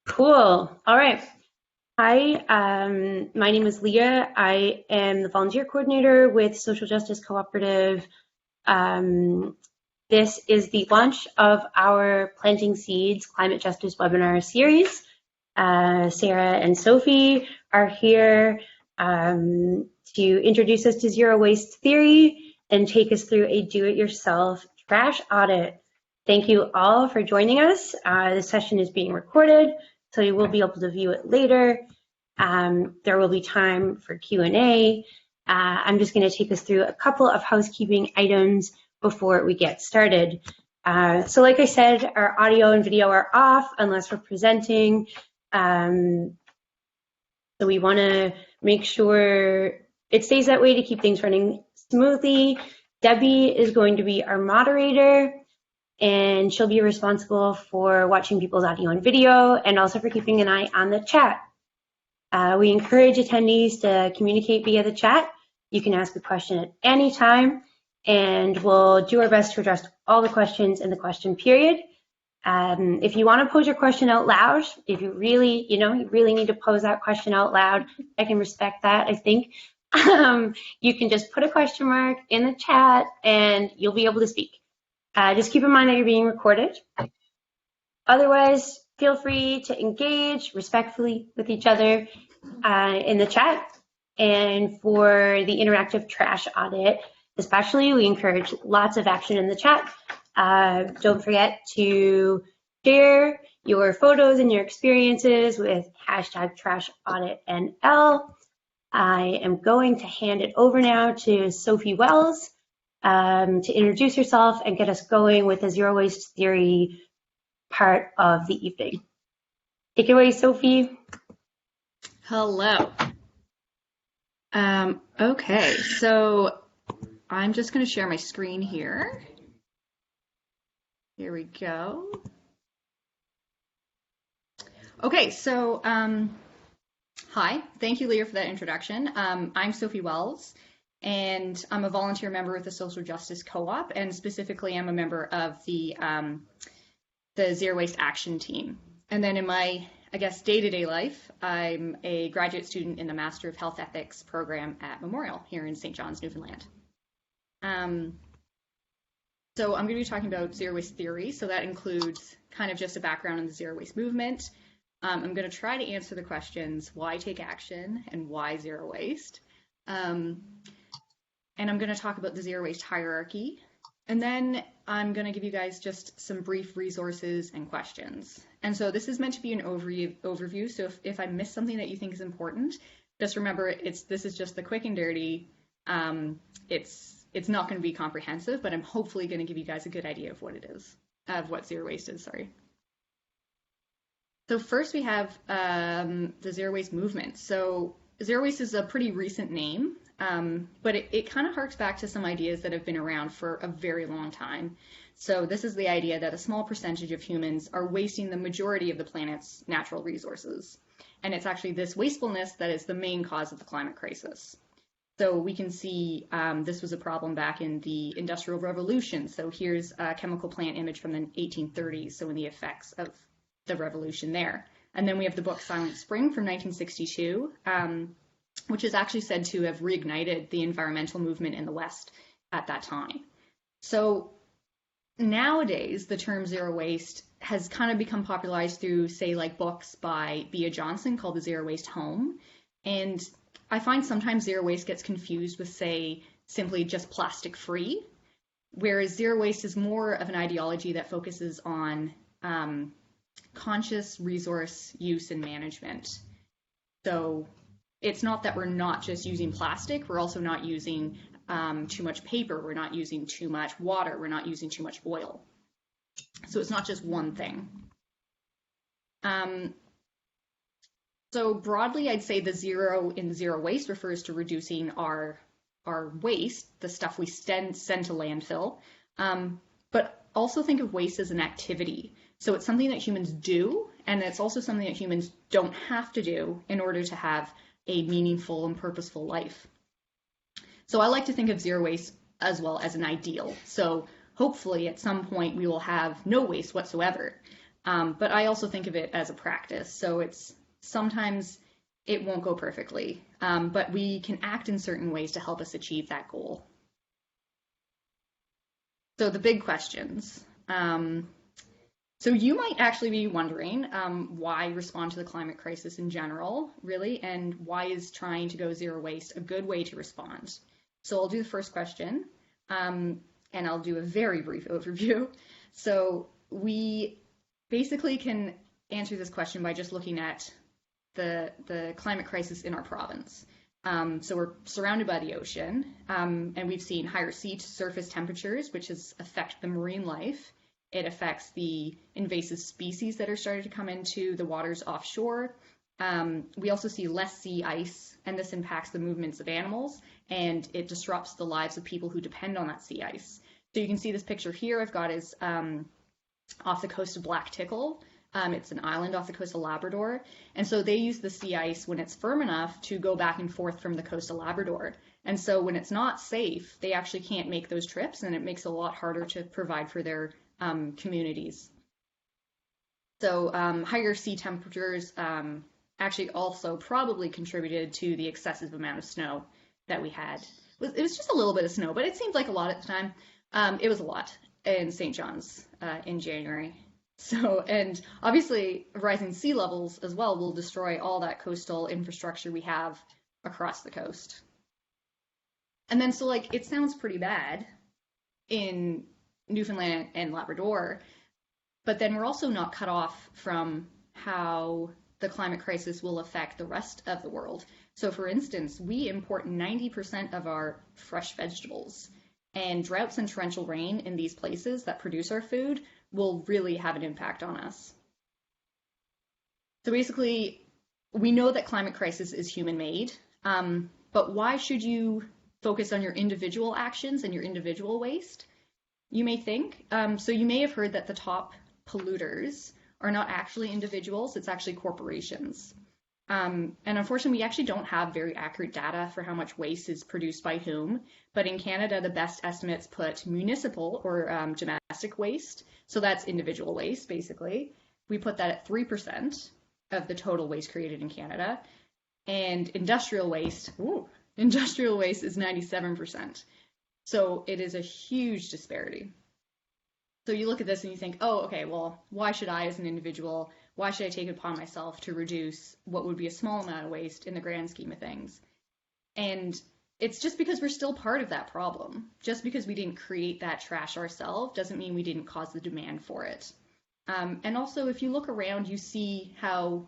Cool. All right. Hi, my name is Leah. I am the volunteer coordinator with Social Justice Cooperative. Um, this is the launch of our Planting Seeds Climate Justice webinar series. Sarah and Sophie are here to introduce us to zero waste theory and take us through a do-it-yourself trash audit. Thank you all for joining us. This session is being recorded, so you will be able to view it later. There will be time for Q&A. I'm just going to take us through a couple of housekeeping items before we get started. So like I said, our audio and video are off unless we're presenting. So we want to make sure it stays that way to keep things running smoothly. Debbie is going to be our moderator, and she'll be responsible for watching people's audio and video and also for keeping an eye on the chat. We encourage attendees to communicate via the chat. You can ask a question at any time, and we'll do our best to address all the questions in the question period. If you want to pose your question out loud, if you really, you really need to pose that question out loud, I can respect that, I think. You can just put a question mark in the chat and you'll be able to speak. Just keep in mind that you're being recorded. Otherwise, feel free to engage respectfully with each other in the chat. And for the interactive trash audit, especially, we encourage lots of action in the chat. Don't forget to share your photos and your experiences with hashtag #TrashAuditNL. I am going to hand it over now to Sophie Wells to introduce herself and get us going with the zero waste theory part of the evening. Take it away, Sophie. Hello. Okay, so I'm just going to share my screen here. Here we go. Okay, so hi, thank you, Leah, for that introduction. I'm Sophie Wells, and I'm a volunteer member with the Social Justice Co-op, and specifically I'm a member of the Zero Waste Action Team. And then in my, day-to-day life, I'm a graduate student in the Master of Health Ethics program at Memorial here in St. John's, Newfoundland. So I'm going to be talking about zero waste theory. So that includes kind of just a background on the zero waste movement. I'm going to try to answer the questions, why take action and why zero waste? And I'm going to talk about the zero waste hierarchy. And then I'm going to give you guys just some brief resources and questions. And so this is meant to be an overview. So if I miss something that you think is important, just remember this is just the quick and dirty. It's not going to be comprehensive, but I'm hopefully going to give you guys a good idea of what it is, of what zero waste is, sorry. So first we have the zero waste movement. So zero waste is a pretty recent name, but it kind of harks back to some ideas that have been around for a very long time. So this is the idea that a small percentage of humans are wasting the majority of the planet's natural resources. And it's actually this wastefulness that is the main cause of the climate crisis. So we can see this was a problem back in the Industrial Revolution. So here's a chemical plant image from the 1830s, so in the effects of the revolution there. And then we have the book Silent Spring from 1962, which is actually said to have reignited the environmental movement in the West at that time. So nowadays, the term zero waste has kind of become popularized through, say, like books by Bea Johnson called The Zero Waste Home. And I find sometimes zero waste gets confused with, say, simply just plastic free, whereas zero waste is more of an ideology that focuses on conscious resource use and management. So it's not that we're not just using plastic, we're also not using too much paper, we're not using too much water, we're not using too much oil. So it's not just one thing. So broadly, I'd say the zero in zero waste refers to reducing our waste, the stuff we send to landfill, but also think of waste as an activity. So it's something that humans do, and it's also something that humans don't have to do in order to have a meaningful and purposeful life. So I like to think of zero waste as well as an ideal. So hopefully at some point we will have no waste whatsoever. But I also think of it as a practice. So it's sometimes it won't go perfectly, but we can act in certain ways to help us achieve that goal. So the big questions. So you might actually be wondering why respond to the climate crisis in general, really, and why is trying to go zero waste a good way to respond? So I'll do the first question, and I'll do a very brief overview. So we basically can answer this question by just looking at the climate crisis in our province. So we're surrounded by the ocean, and we've seen higher sea to surface temperatures, which has affected the marine life. It affects the invasive species that are starting to come into the waters offshore. We also see less sea ice, and this impacts the movements of animals, and it disrupts the lives of people who depend on that sea ice. So you can see this picture here I've got is off the coast of Black Tickle. It's an island off the coast of Labrador. And so they use the sea ice when it's firm enough to go back and forth from the coast of Labrador. And so when it's not safe, they actually can't make those trips, and it makes it a lot harder to provide for their communities. So higher sea temperatures actually also probably contributed to the excessive amount of snow that we had. It was just a little bit of snow, but it seemed like a lot at the time. It was a lot in St. John's in January. So, and obviously rising sea levels as well will destroy all that coastal infrastructure we have across the coast. And then, so like, it sounds pretty bad in Newfoundland and Labrador, but then we're also not cut off from how the climate crisis will affect the rest of the world. So for instance, we import 90% of our fresh vegetables, and droughts and torrential rain in these places that produce our food will really have an impact on us. So basically, we know that climate crisis is human-made, but why should you focus on your individual actions and your individual waste? You may think. So you may have heard that the top polluters are not actually individuals, it's actually corporations. And unfortunately, we actually don't have very accurate data for how much waste is produced by whom. But in Canada, the best estimates put municipal or domestic waste, so that's individual waste, basically. We put that at 3% of the total waste created in Canada. And industrial waste is 97%. So it is a huge disparity. So you look at this and you think, oh, okay, well, why should I as an individual, why should I take it upon myself to reduce what would be a small amount of waste in the grand scheme of things? And it's just because we're still part of that problem. Just because we didn't create that trash ourselves doesn't mean we didn't cause the demand for it. And also, if you look around, you see how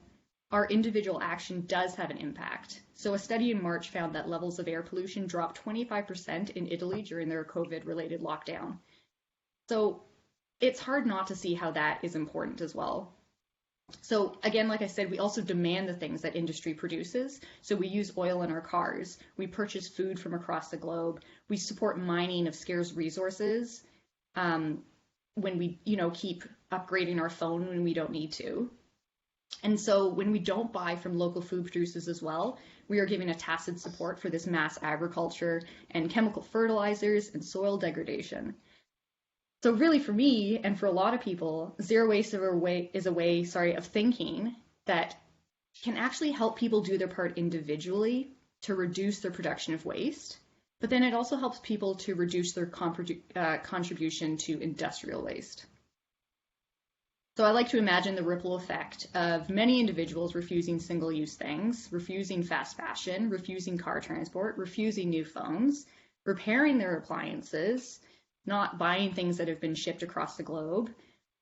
our individual action does have an impact. So a study in March found that levels of air pollution dropped 25% in Italy during their COVID-related lockdown. So it's hard not to see how that is important as well. So again, like I said, we also demand the things that industry produces. So we use oil in our cars. We purchase food from across the globe. We support mining of scarce resources when we, keep upgrading our phone when we don't need to. And so when we don't buy from local food producers as well, we are giving a tacit support for this mass agriculture and chemical fertilizers and soil degradation. So really for me and for a lot of people, zero waste is a way of thinking that can actually help people do their part individually to reduce their production of waste, but then it also helps people to reduce their contribution to industrial waste. So I like to imagine the ripple effect of many individuals refusing single-use things, refusing fast fashion, refusing car transport, refusing new phones, repairing their appliances, not buying things that have been shipped across the globe.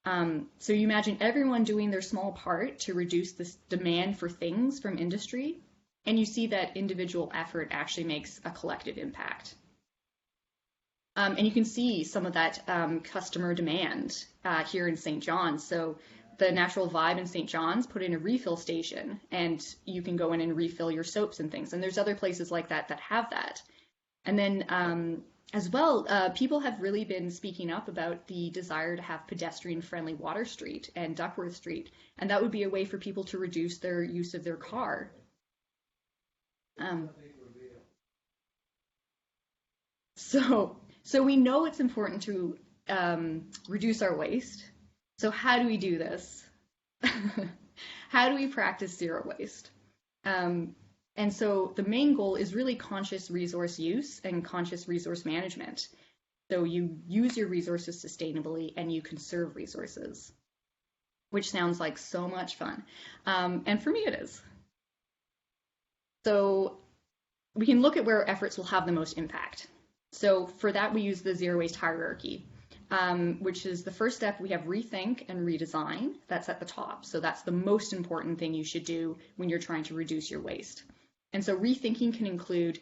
So you imagine everyone doing their small part to reduce this demand for things from industry, and you see that individual effort actually makes a collective impact. And you can see some of that customer demand here in St. John's. So the Natural Vibe in St. John's put in a refill station, and you can go in and refill your soaps and things. And there's other places like that that have that. And then as well, people have really been speaking up about the desire to have pedestrian-friendly Water Street and Duckworth Street, and that would be a way for people to reduce their use of their car. So we know it's important to reduce our waste, So how do we do this? How do we practice zero waste? Um, and so the main goal is really conscious resource use and conscious resource management. So you use your resources sustainably and you conserve resources, which sounds like so much fun. And for me, it is. So we can look at where efforts will have the most impact. So for that, we use the zero waste hierarchy, which is the first step. We have rethink and redesign. That's at the top. So that's the most important thing you should do when you're trying to reduce your waste. And so rethinking can include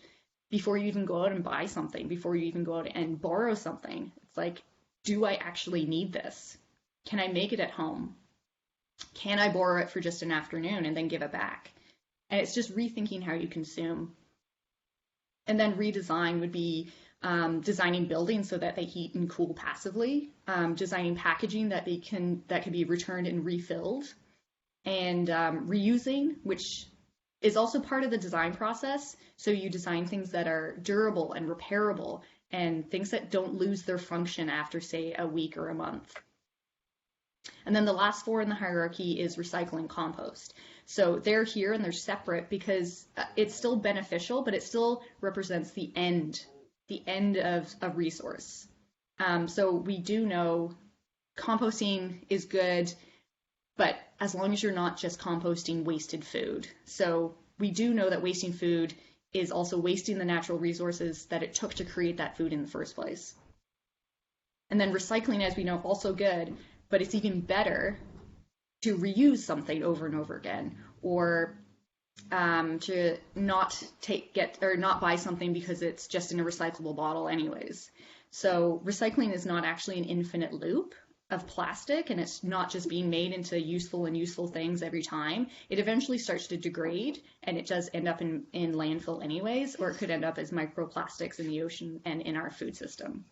before you even go out and buy something, before you even go out and borrow something. It's like, do I actually need this? Can I make it at home? Can I borrow it for just an afternoon and then give it back? And it's just rethinking how you consume. And then redesign would be designing buildings so that they heat and cool passively, designing packaging that can be returned and refilled, and reusing, which is also part of the design process. So you design things that are durable and repairable and things that don't lose their function after, say, a week or a month. And then the last four in the hierarchy is recycling compost. So they're here and they're separate because it's still beneficial, but it still represents the end of a resource. So we do know composting is good, but as long as you're not just composting wasted food. So we do know that wasting food is also wasting the natural resources that it took to create that food in the first place. And then recycling, as we know, also good, but it's even better to reuse something over and over again, or to not buy something because it's just in a recyclable bottle anyways. So recycling is not actually an infinite loop of plastic, and it's not just being made into useful things every time. It eventually starts to degrade, and it does end up in landfill anyways, or it could end up as microplastics in the ocean and in our food system.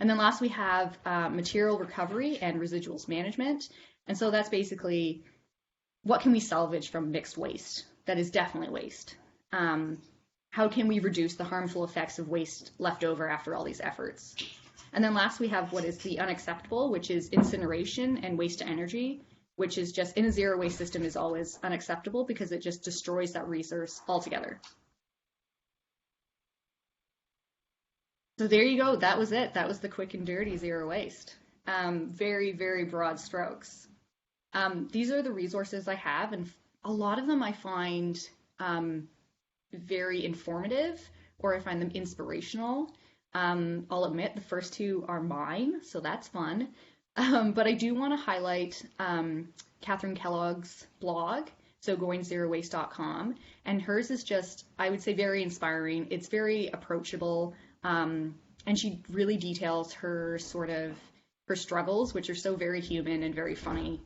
And then last we have material recovery and residuals management. And so that's basically what can we salvage from mixed waste that is definitely waste? How can we reduce the harmful effects of waste left over after all these efforts? And then last we have what is the unacceptable, which is incineration and waste to energy, which is just in a zero waste system is always unacceptable because it just destroys that resource altogether. So there you go. That was it. That was the quick and dirty zero waste. Very, very broad strokes. These are the resources I have, and a lot of them I find very informative, or I find them inspirational. I'll admit the first two are mine, so that's fun. But I do want to highlight Catherine Kellogg's blog, so goingzerowaste.com, and hers is just, I would say, very inspiring. It's very approachable, and she really details her struggles, which are so very human and very funny.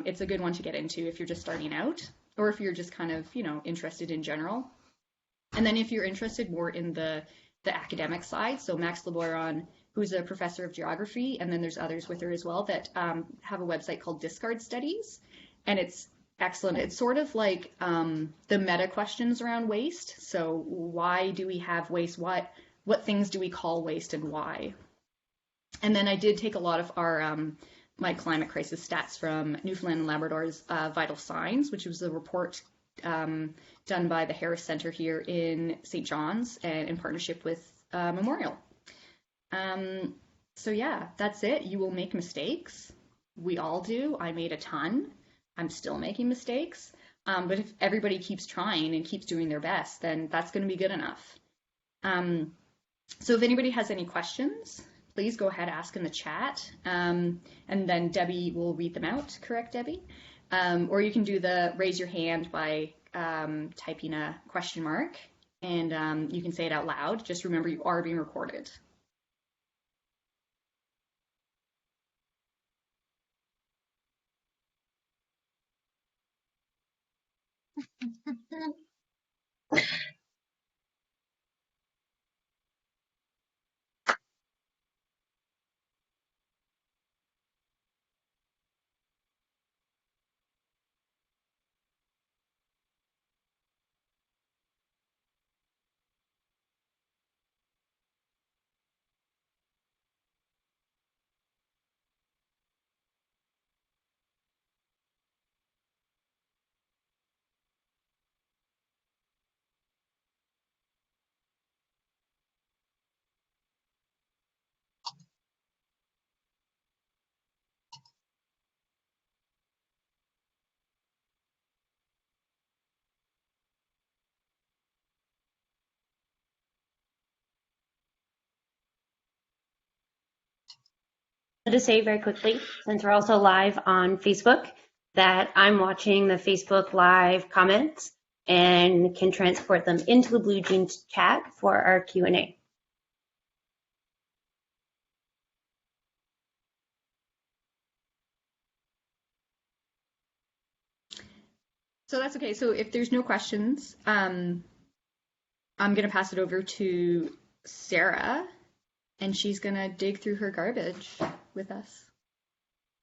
It's a good one to get into if you're just starting out, or if you're just kind of, interested in general. And then if you're interested more in the academic side, so Max Leboiron, who's a professor of geography, and then there's others with her as well that have a website called Discard Studies, and it's excellent. It's sort of like the meta questions around waste. So why do we have waste? What things do we call waste and why? And then I did take a lot of our my climate crisis stats from Newfoundland and Labrador's Vital Signs, which was a report done by the Harris Center here in St. John's and in partnership with Memorial. So yeah, that's it. You will make mistakes. We all do. I made a ton. I'm still making mistakes. But if everybody keeps trying and keeps doing their best, then that's going to be good enough. So if anybody has any questions, please go ahead, ask in the chat, and then Debbie will read them out. Correct, Debbie? Or you can do the raise your hand by typing a question mark, and you can say it out loud. Just remember, you are being recorded. To say very quickly, since we're also live on Facebook, that I'm watching the Facebook Live comments and can transport them into the Blue Jeans chat for our Q&A. So that's okay. So if there's no questions, I'm going to pass it over to Sarah, and she's going to dig through her garbage with us.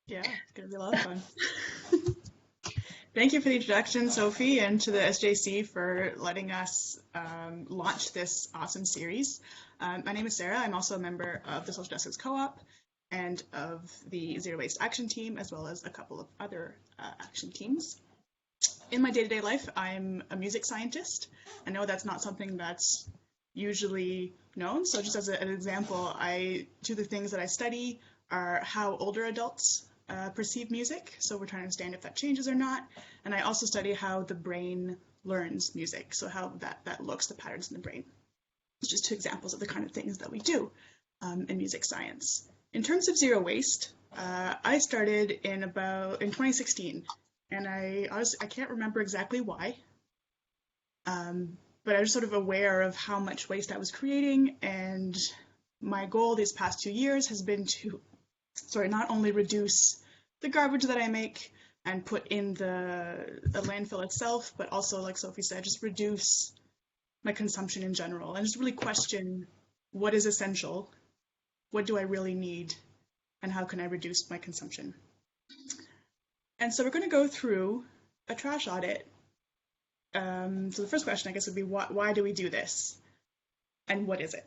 Yeah, it's going to be a lot of fun. Thank you for the introduction, Sophie, and to the SJC for letting us launch this awesome series. My name is Sarah. I'm also a member of the Social Justice Co-op and of the Zero Waste Action Team, as well as a couple of other action teams. In my day-to-day life, I'm a music scientist. I know that's not something that's usually known, so just as an example, two of the things that I study are how older adults perceive music, so we're trying to understand if that changes or not, and I also study how the brain learns music, so how that looks, the patterns in the brain. It's just two examples of the kind of things that we do in music science. In terms of zero waste, I started in 2016, and I can't remember exactly why, but I was sort of aware of how much waste I was creating, and my goal these past 2 years has been to not only reduce the garbage that I make and put in the landfill itself, but also, like Sophie said, just reduce my consumption in general and just really question what is essential, what do I really need, and how can I reduce my consumption. And so we're going to go through a trash audit. So the first question, I guess, would be why do we do this? And what is it?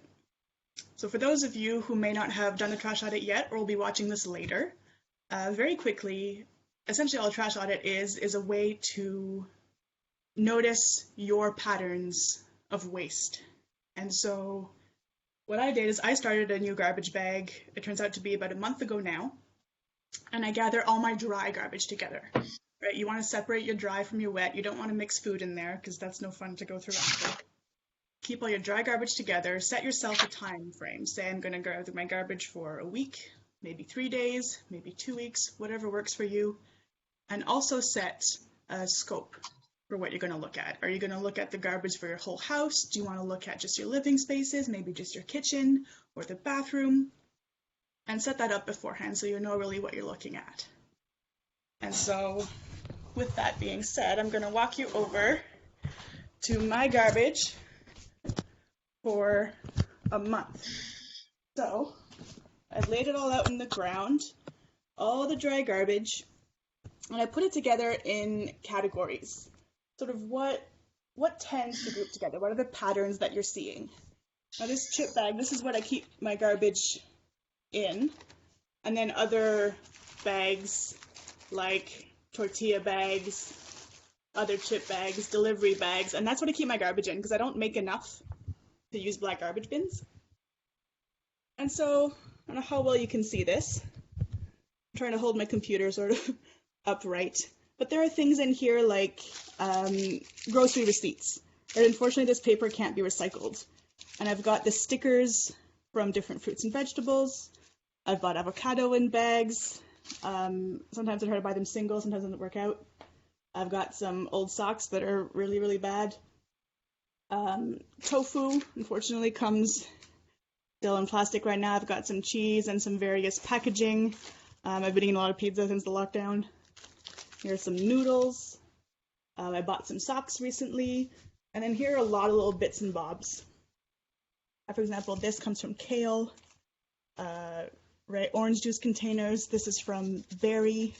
So for those of you who may not have done the trash audit yet or will be watching this later, very quickly, essentially all a trash audit is a way to notice your patterns of waste. And so what I did is I started a new garbage bag. It turns out to be about a month ago now. And I gather all my dry garbage together. Right? You want to separate your dry from your wet. You don't want to mix food in there because that's no fun to go through after. Keep all your dry garbage together. Set yourself a time frame. Say I'm going to go through my garbage for a week, maybe 3 days, maybe 2 weeks, whatever works for you. And also set a scope for what you're going to look at. Are you going to look at the garbage for your whole house? Do you want to look at just your living spaces, maybe just your kitchen or the bathroom? And set that up beforehand so you know really what you're looking at. And so with that being said, I'm going to walk you over to my garbage for a month. So I've laid it all out in the ground, all the dry garbage, and I put it together in categories. Sort of what tends to group together? What are the patterns that you're seeing? Now this chip bag, this is what I keep my garbage in, and then other bags like tortilla bags, other chip bags, delivery bags, and that's what I keep my garbage in because I don't make enough to use black garbage bins. And so, I don't know how well you can see this. I'm trying to hold my computer sort of upright, but there are things in here like grocery receipts. And unfortunately, this paper can't be recycled. And I've got the stickers from different fruits and vegetables. I've bought avocado in bags. Sometimes I try to buy them single, sometimes it doesn't work out. I've got some old socks that are really, really bad. Tofu, unfortunately, comes still in plastic right now. I've got some cheese and some various packaging. I've been eating a lot of pizza since the lockdown. Here's some noodles. I bought some socks recently. And then here are a lot of little bits and bobs. For example, this comes from kale. Right, orange juice containers. This is from berries,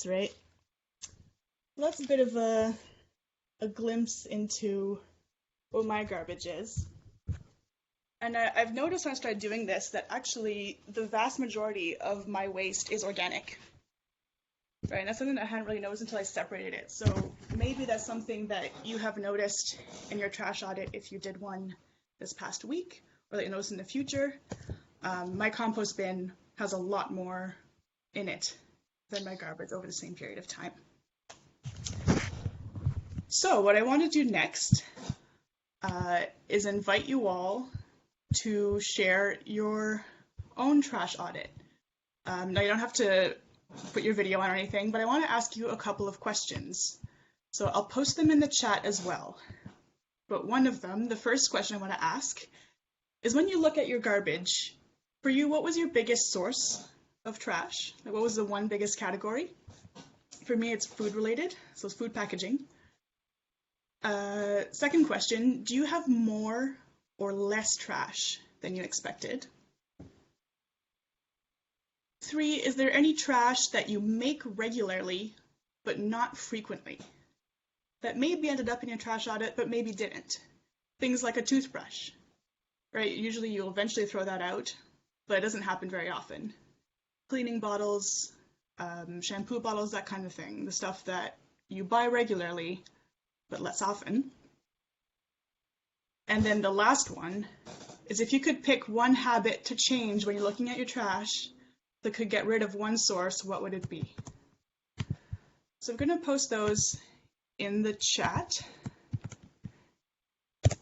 right? Well, that's a bit of a glimpse into what my garbage is. And I've noticed when I started doing this that actually the vast majority of my waste is organic. Right, and that's something that I hadn't really noticed until I separated it. So maybe that's something that you have noticed in your trash audit if you did one this past week, or that you notice in the future. My compost bin has a lot more in it than my garbage over the same period of time. So what I want to do next is invite you all to share your own trash audit. Now, you don't have to put your video on or anything, but I want to ask you a couple of questions. So I'll post them in the chat as well. But one of them, the first question I want to ask, is when you look at your garbage, for you, what was your biggest source of trash? Like, what was the one biggest category? For me, it's food related, so it's food packaging. Second question, do you have more or less trash than you expected? 3, is there any trash that you make regularly but not frequently? That maybe ended up in your trash audit but maybe didn't. Things like a toothbrush, right? Usually you'll eventually throw that out, but it doesn't happen very often. Cleaning bottles, shampoo bottles, that kind of thing. The stuff that you buy regularly but less often. And then the last one is if you could pick one habit to change when you're looking at your trash that could get rid of one source, what would it be? So I'm going to post those in the chat.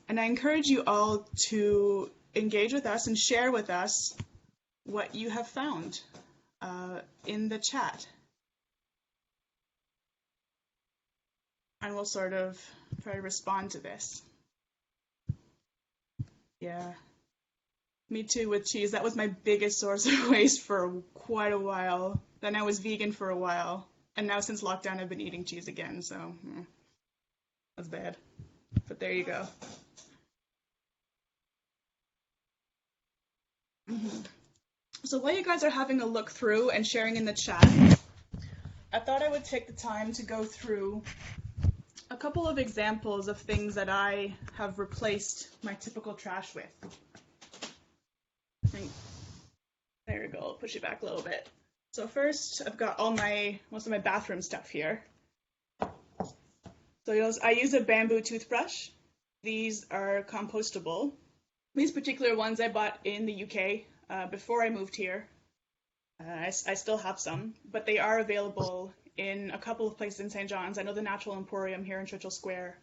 And I encourage you all to engage with us and share with us what you have found in the chat. And we'll sort of try to respond to this. Yeah. Me too with cheese. That was my biggest source of waste for quite a while. Then I was vegan for a while. And now since lockdown, I've been eating cheese again. So that's bad. But there you go. So while you guys are having a look through and sharing in the chat, I thought I would take the time to go through a couple of examples of things that I have replaced my typical trash with. There we go, I'll push it back a little bit. So first, I've got most of my bathroom stuff here. So I use a bamboo toothbrush. These are compostable. These particular ones I bought in the UK before I moved here. I still have some, but they are available in a couple of places in St. John's. I know the Natural Emporium here in Churchill Square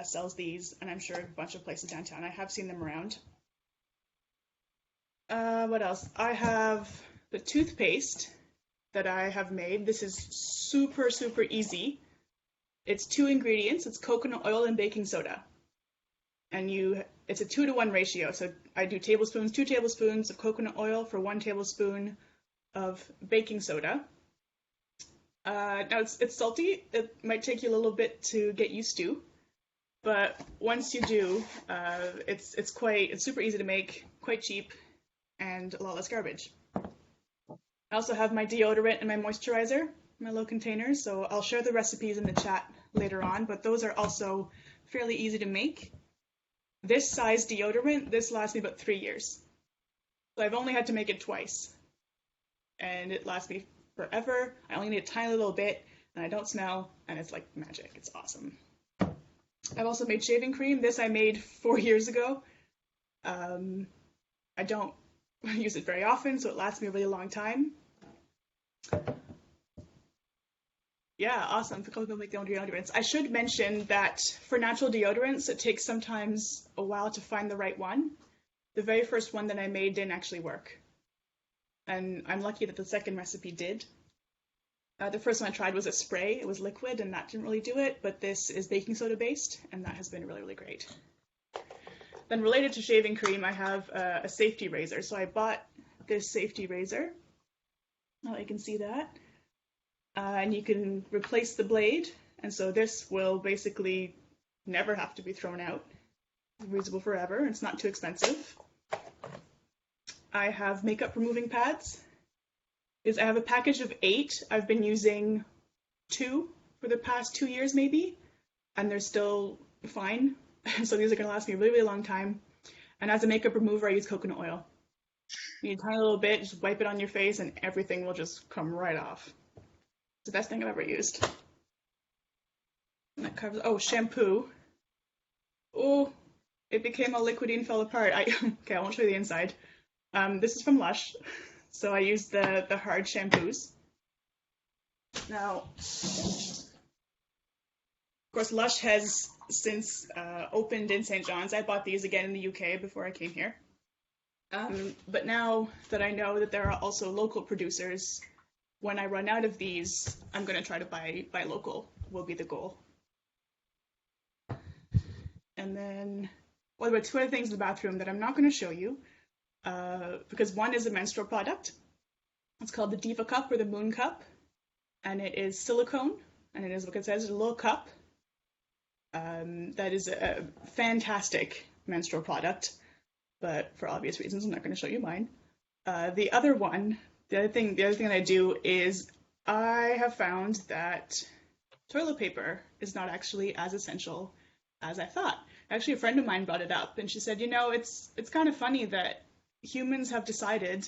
sells these, and I'm sure a bunch of places downtown. I have seen them around. What else? I have the toothpaste that I have made. This is super, super easy. It's 2 ingredients. It's coconut oil and baking soda. And it's a 2-to-1 ratio. So I do 2 tablespoons of coconut oil for 1 tablespoon of baking soda. Now it's salty. It might take you a little bit to get used to, but once you do, it's super easy to make, quite cheap, and a lot less garbage. I also have my deodorant and my moisturizer, my little containers, so I'll share the recipes in the chat later on, but those are also fairly easy to make. This size deodorant, this lasts me about 3 years. So I've only had to make it twice, and it lasts me forever. I only need a tiny little bit, and I don't smell, and it's like magic. It's awesome. I've also made shaving cream. This I made 4 years ago. I don't use it very often, so it lasts me a really long time. Yeah, awesome. People make their own deodorants. I should mention that for natural deodorants, it takes sometimes a while to find the right one. The very first one that I made didn't actually work. And I'm lucky that the second recipe did. The first one I tried was a spray. It was liquid, and that didn't really do it, but this is baking soda based, and that has been really, really great. Then related to shaving cream, I have a safety razor. So I bought this safety razor. Now you can see that. And you can replace the blade, and so this will basically never have to be thrown out. It's reusable forever, it's not too expensive. I have makeup removing pads. I have a package of 8. I've been using 2 for the past 2 years maybe, and they're still fine. So these are going to last me a really, really long time. And as a makeup remover, I use coconut oil. You need a tiny little bit, just wipe it on your face, and everything will just come right off. It's the best thing I've ever used. And that covers, shampoo. Oh, it became all liquidy and fell apart. Okay, I won't show you the inside. This is from Lush. So I use the hard shampoos. Now, of course, Lush has since opened in St. John's. I bought these again in the UK before I came here. But now that I know that there are also local producers, when I run out of these, I'm going to try to buy local, will be the goal. And then, well, there were two other things in the bathroom that I'm not going to show you, because one is a menstrual product. It's called the Diva Cup or the Moon Cup, and it is silicone, and it is what it says, a little cup. That is a fantastic menstrual product, but for obvious reasons, I'm not going to show you mine. The other thing that I do is I have found that toilet paper is not actually as essential as I thought. Actually, a friend of mine brought it up, and she said, it's kind of funny that humans have decided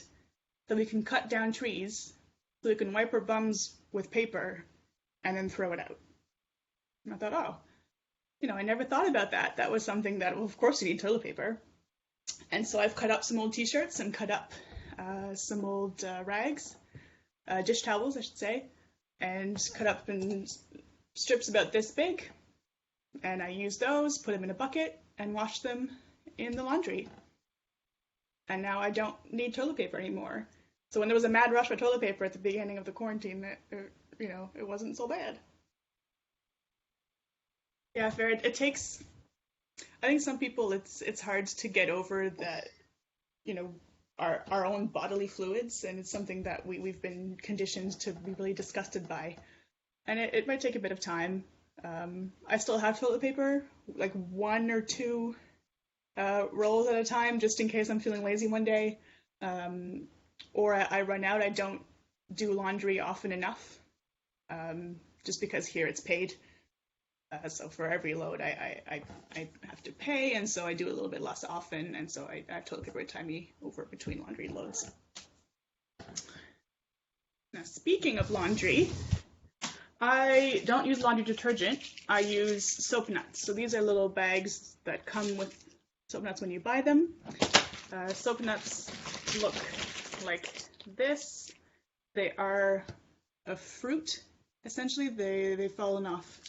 that we can cut down trees so we can wipe our bums with paper and then throw it out. And I thought, oh, I never thought about that. That was something that, well, of course you need toilet paper. And so I've cut up some old t-shirts and cut up some old rags, dish towels, I should say, and cut up in strips about this big. And I use those, put them in a bucket, and wash them in the laundry. And now I don't need toilet paper anymore. So when there was a mad rush for toilet paper at the beginning of the quarantine, it wasn't so bad. Yeah, fair. It takes. I think some people it's hard to get over that, our own bodily fluids, and it's something that we've been conditioned to be really disgusted by, and it might take a bit of time. I still have toilet paper, like 1 or 2 rolls at a time, just in case I'm feeling lazy one day, or I run out. I don't do laundry often enough, just because here it's paid. So for every load, I have to pay, and so I do a little bit less often, and so I have toilet paper to tie me over between laundry loads. Now, speaking of laundry, I don't use laundry detergent. I use soap nuts. So these are little bags that come with soap nuts when you buy them. Soap nuts look like this. They are a fruit, essentially. They've fallen off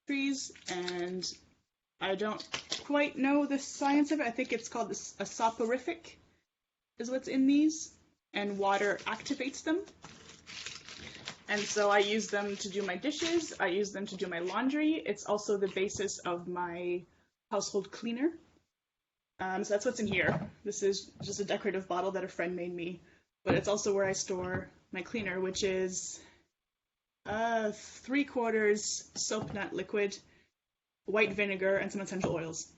trees, and I don't quite know the science of it. I think it's called a soporific is what's in these, and water activates them. And so I use them to do my dishes. I use them to do my laundry. It's also the basis of my household cleaner. So that's what's in here. This is just a decorative bottle that a friend made me, but it's also where I store my cleaner, which is 3/4 soap nut liquid, white vinegar, and some essential oils.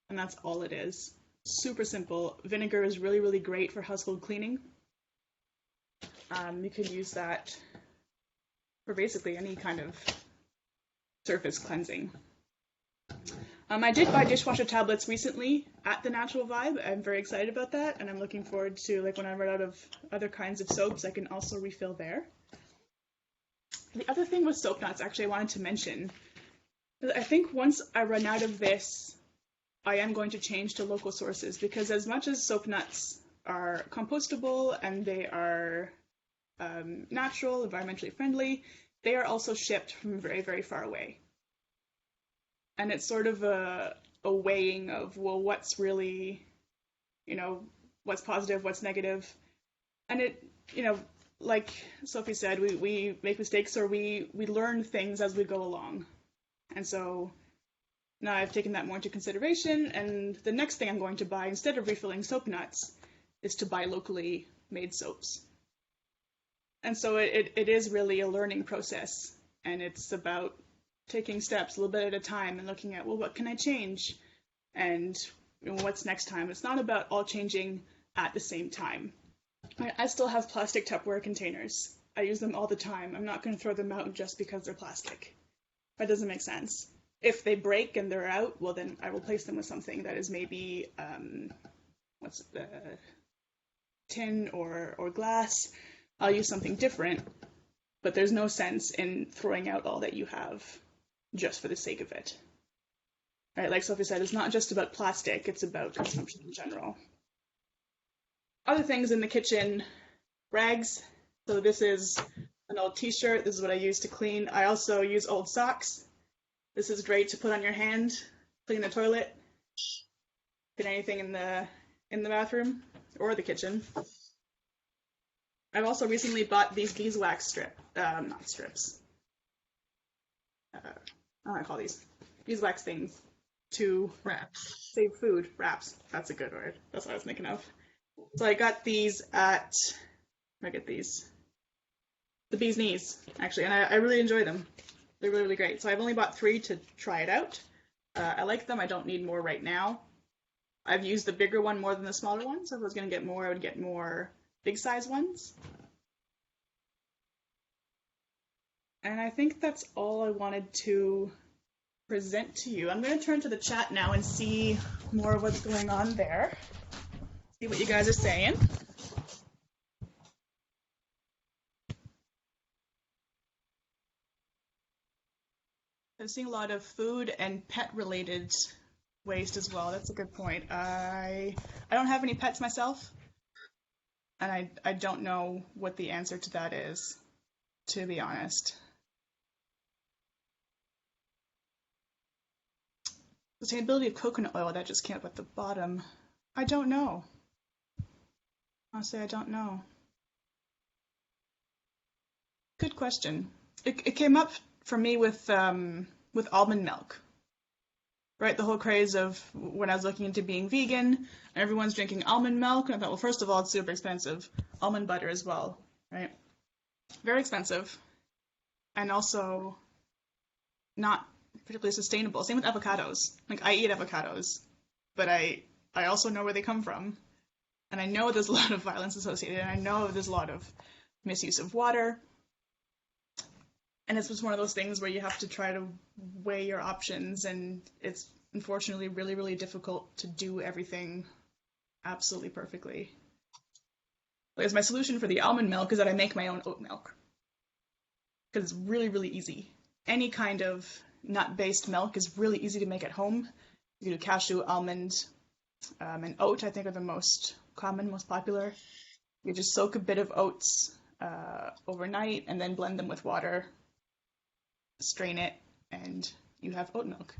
And that's all it is. Super simple. Vinegar is really, really great for household cleaning. You can use that for basically any kind of surface cleansing. I did buy dishwasher tablets recently at the Natural Vibe. I'm very excited about that, and I'm looking forward to, when I run out of other kinds of soaps, I can also refill there. The other thing with soap nuts, actually, I wanted to mention, I think once I run out of this, I am going to change to local sources, because as much as soap nuts are compostable and they are natural, environmentally friendly, they are also shipped from very, very far away. And it's sort of a weighing of, well, what's really, what's positive, what's negative. And it, like Sophie said, we make mistakes, or we learn things as we go along. And so now I've taken that more into consideration, and the next thing I'm going to buy, instead of refilling soap nuts, is to buy locally made soaps. And so it is really a learning process, and it's about taking steps a little bit at a time and looking at, well, what can I change? And what's next time? It's not about all changing at the same time. I still have plastic Tupperware containers. I use them all the time. I'm not going to throw them out just because they're plastic. That doesn't make sense. If they break and they're out, well, then I will replace them with something that is maybe tin or glass. I'll use something different, but there's no sense in throwing out all that you have just for the sake of it. Right, like Sophie said, it's not just about plastic, it's about consumption in general. Other things in the kitchen, rags. So this is an old t-shirt. This is what I use to clean. I also use old socks. This is great to put on your hand, clean the toilet, get anything in the in the bathroom or the kitchen. I've also recently bought these beeswax not strips. I don't know what I call these. Beeswax things to Wraps. save food. Wraps. That's a good word. That's what I was thinking of. So I got these at, where did I get these? The Bee's Knees, actually, and I really enjoy them. They're really, really great. So I've only bought 3 to try it out. I like them. I don't need more right now. I've used the bigger one more than the smaller one, so if I was going to get more, I would get more big size ones. And I think that's all I wanted to present to you. I'm going to turn to the chat now and see more of what's going on there. See what you guys are saying. I'm seeing a lot of food and pet related waste as well. That's a good point. I don't have any pets myself, and I don't know what the answer to that is, to be honest. Sustainability of coconut oil, that just came up at the bottom. I don't know. Honestly, I don't know. Good question. It came up for me with almond milk. Right, the whole craze of when I was looking into being vegan, and everyone's drinking almond milk, and I thought, well, first of all, it's super expensive. Almond butter as well, right? Very expensive, and also not particularly sustainable. Same with avocados. Like, I eat avocados, but I also know where they come from, and I know there's a lot of violence associated, and I know there's a lot of misuse of water, and it's just one of those things where you have to try to weigh your options, and it's unfortunately really, really difficult to do everything absolutely perfectly. Because my solution for the almond milk is that I make my own oat milk. Because it's really, really easy. Any kind of nut-based milk is really easy to make at home. You do cashew, almond, and oat, I think, are the most common, most popular. You just soak a bit of oats overnight and then blend them with water. Strain it, and you have oat milk.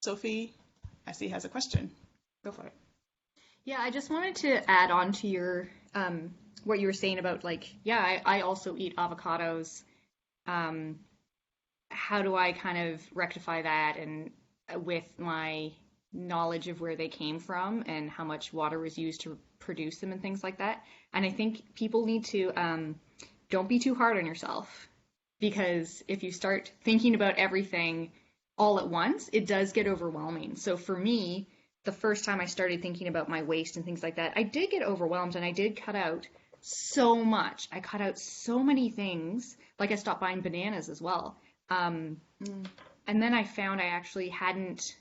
Sophie, I see, has a question. Go for it. Yeah, I just wanted to add on to your what you were saying about, like, yeah, I also eat avocados. How do I kind of rectify that, and with my knowledge of where they came from and how much water was used to produce them and things like that? And I think people need to don't be too hard on yourself. Because if you start thinking about everything all at once, it does get overwhelming. So for me, the first time I started thinking about my waste and things like that, I did get overwhelmed, and I did cut out so much. I cut out so many things. Like, I stopped buying bananas as well. And then I found I actually hadn't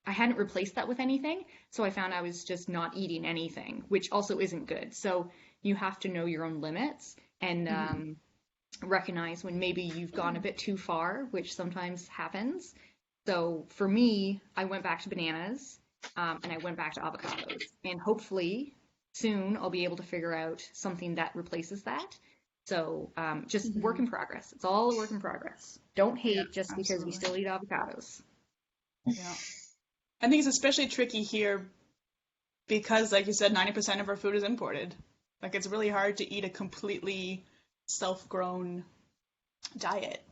replaced that with anything. So I found I was just not eating anything, which also isn't good. So you have to know your own limits, and recognize when maybe you've gone a bit too far, which sometimes happens. So for me, I went back to bananas, and I went back to avocados, and hopefully soon I'll be able to figure out something that replaces that. So just work in progress. It's all a work in progress. Don't hate just because we still eat avocados. Yeah. I think it's especially tricky here because, like you said, 90% of our food is imported. Like, it's really hard to eat a completely self-grown diet,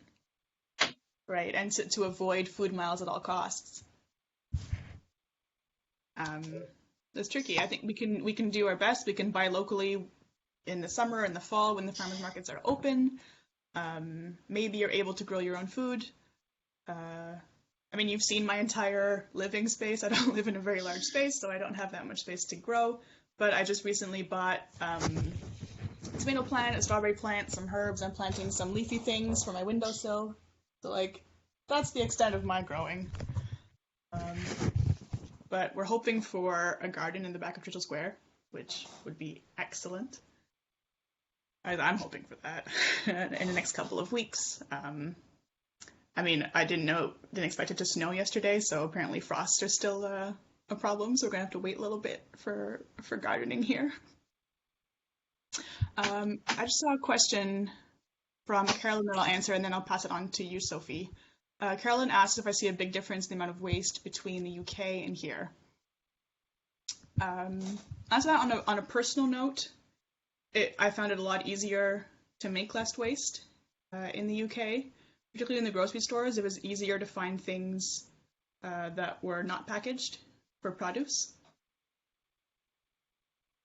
right? And to avoid food miles at all costs. It's tricky. I think we can do our best. We can buy locally in the summer and the fall when the farmers markets are open. Maybe you're able to grow your own food. I mean, you've seen my entire living space. I don't live in a very large space, so I don't have that much space to grow. But I just recently bought a tomato plant, a strawberry plant, some herbs. I'm planting some leafy things for my windowsill. So, like, that's the extent of my growing. But we're hoping for a garden in the back of Churchill Square, which would be excellent. I'm hoping for that in the next couple of weeks. I mean, I didn't expect it to snow yesterday, so apparently frosts are still a problem, so we're gonna have to wait a little bit for gardening here. I just saw a question from Carolyn that I'll answer, and then I'll pass it on to you, Sophie. Carolyn asked if I see a big difference in the amount of waste between the UK and here. As that, on a personal note, I found it a lot easier to make less waste in the UK, particularly in the grocery stores. It was easier to find things that were not packaged for produce.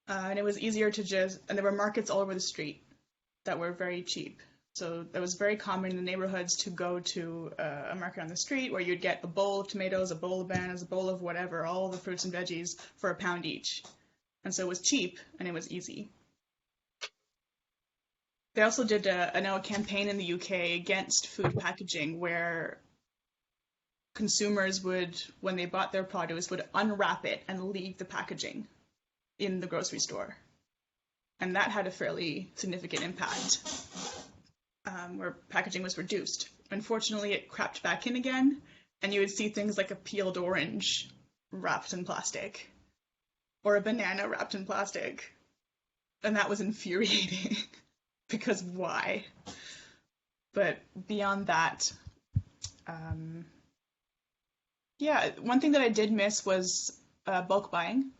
And it was easier to and there were markets all over the street that were very cheap. So it was very common in the neighborhoods to go to a market on the street where you'd get a bowl of tomatoes, a bowl of bananas, a bowl of whatever, all the fruits and veggies for £1 each. And so it was cheap and it was easy. They also did a campaign in the UK against food packaging where consumers would, when they bought their produce, would unwrap it and leave the packaging in the grocery store. And that had a fairly significant impact, where packaging was reduced. Unfortunately, it crept back in again, and you would see things like a peeled orange wrapped in plastic, or a banana wrapped in plastic. And that was infuriating, because why? But beyond that, yeah, one thing that I did miss was bulk buying,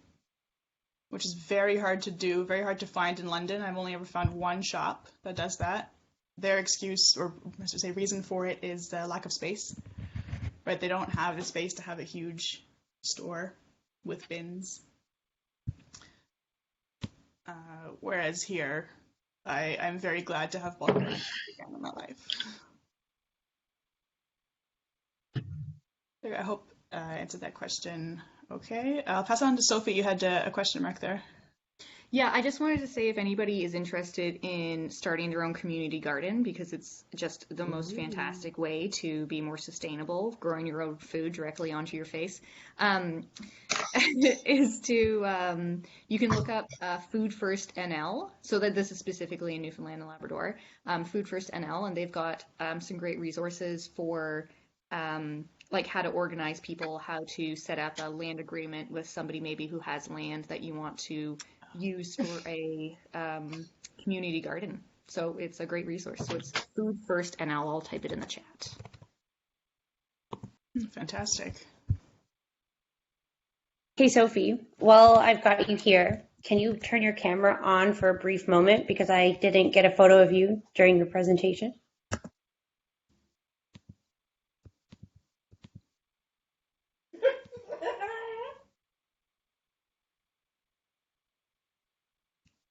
which is very hard to do, very hard to find in London. I've only ever found one shop that does that. Their excuse, or I should say reason for it, is the lack of space. Right? They don't have the space to have a huge store with bins. Whereas here, I'm very glad to have bulk buying again in my life. I hope I answered that question okay. I'll pass on to Sophie. You had a question mark there. Yeah, I just wanted to say if anybody is interested in starting their own community garden, because it's just the most fantastic way to be more sustainable, growing your own food directly onto your face, is to, you can look up Food First NL, so that this is specifically in Newfoundland and Labrador, Food First NL, and they've got some great resources for like how to organize people, how to set up a land agreement with somebody maybe who has land that you want to use for a community garden. So it's a great resource. So it's Food First NL. I'll type it in the chat. Fantastic. Hey, Sophie, well, I've got you here. Can you turn your camera on for a brief moment because I didn't get a photo of you during your presentation?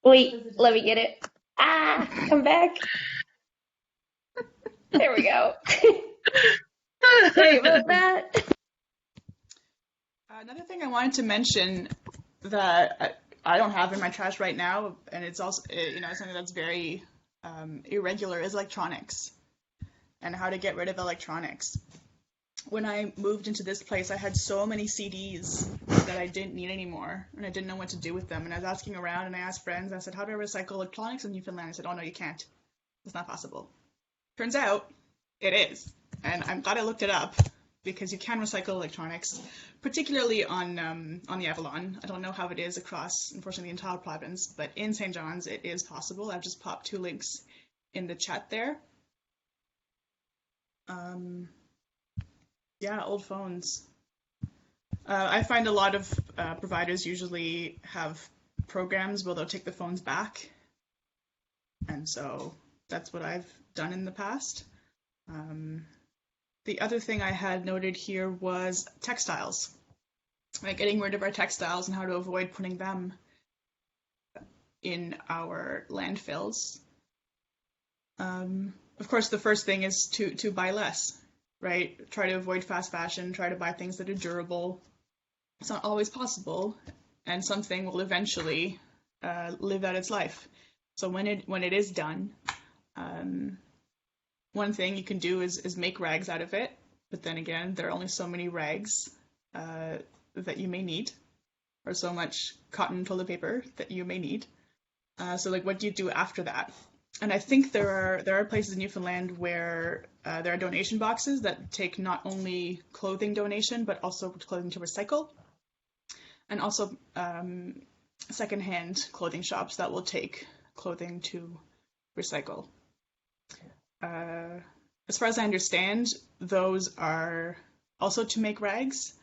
Wait, let me get it. Come back. There we go. Sorry about that. Another thing I wanted to mention that I don't have in my trash right now, and it's also something that's very irregular, is electronics and how to get rid of electronics. When I moved into this place, I had so many CDs that I didn't need anymore, and I didn't know what to do with them. And I was asking around, and I asked friends, I said, how do I recycle electronics in Newfoundland? I said, oh, no, you can't. It's not possible. Turns out it is. And I'm glad I looked it up, because you can recycle electronics, particularly on the Avalon. I don't know how it is across, unfortunately, the entire province, but in St. John's, it is possible. I've just popped 2 links in the chat there. Yeah, old phones. I find a lot of providers usually have programs where they'll take the phones back. And so that's what I've done in the past. The other thing I had noted here was textiles. Like getting rid of our textiles and how to avoid putting them in our landfills. Of course, the first thing is to buy less. Right? Try to avoid fast fashion, try to buy things that are durable. It's not always possible, and something will eventually live out its life. So when it is done, one thing you can do is make rags out of it, but then again, there are only so many rags that you may need, or so much cotton toilet paper that you may need. So like, what do you do after that? And I think there are places in Newfoundland where there are donation boxes that take not only clothing donation, but also clothing to recycle, and also secondhand clothing shops that will take clothing to recycle. As far as I understand, those are also to make rags.